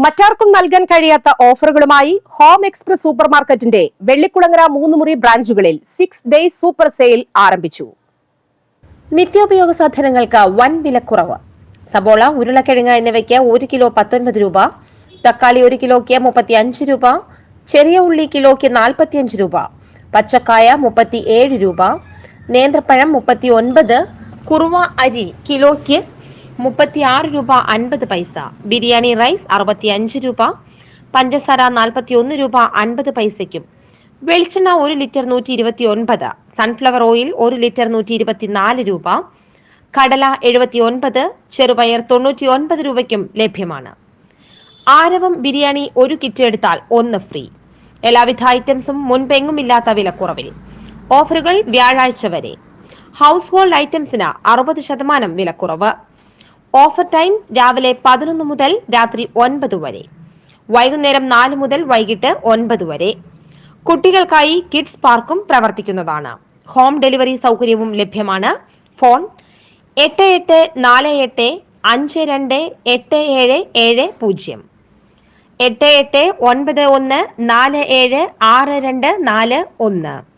മറ്റാർക്കും നൽകാൻ കഴിയാത്ത ഓഫറുകളുമായി ഹോം എക്സ്പ്രസ് സൂപ്പർ മാർക്കറ്റിന്റെ വെള്ളിക്കുളങ്ങര 3 മുറി ബ്രാഞ്ചുകളിൽ 6 ഡേയ്സ് സൂപ്പർ സെയിൽ ആരംഭിച്ചു. നിത്യോപയോഗ സാധനങ്ങൾക്ക് വൻ വിലക്കുറവ്. സബോള, ഉരുളക്കിഴങ്ങ് എന്നിവയ്ക്ക് 1 കിലോ 19 രൂപ, തക്കാളി 1 കിലോയ്ക്ക് 35 രൂപ, ചെറിയ ഉള്ളി കിലോയ്ക്ക് 45 രൂപ, പച്ചക്കായ 37 രൂപ, നേന്ത്രപ്പഴം 39, കുറുവ അരി കിലോയ്ക്ക് 36 രൂപ 50 പൈസ, ബിരിയാണി റൈസ് 65 രൂപ, പഞ്ചസാര 41 രൂപ 50 പൈസയ്ക്കും, വെളിച്ചെണ്ണ 1 ലിറ്റർ 129, സൺഫ്ലവർ ഓയിൽ 1 ലിറ്റർ 124 രൂപ, കടല 79, ചെറുപയർ 99 രൂപയ്ക്കും ലഭ്യമാണ്. ആരവം ബിരിയാണി 1 കിറ്റ് എടുത്താൽ 1 ഫ്രീ. എല്ലാവിധ ഐറ്റംസും മുൻപെങ്ങുമില്ലാത്ത വിലക്കുറവിൽ. ഓഫറുകൾ വ്യാഴാഴ്ച വരെ. ഹൗസ് ഹോൾഡ് ഐറ്റംസിന് 60% വിലക്കുറവ്. ഓഫർ ടൈം രാവിലെ 11 മുതൽ രാത്രി 9 വരെ, വൈകുന്നേരം 4 മുതൽ വൈകിട്ട് 9 വരെ. കുട്ടികൾക്കായി കിഡ്സ് പാർക്കും പ്രവർത്തിക്കുന്നതാണ്. ഹോം ഡെലിവറി സൗകര്യവും ലഭ്യമാണ്. ഫോൺ 8848528770, 8891476241.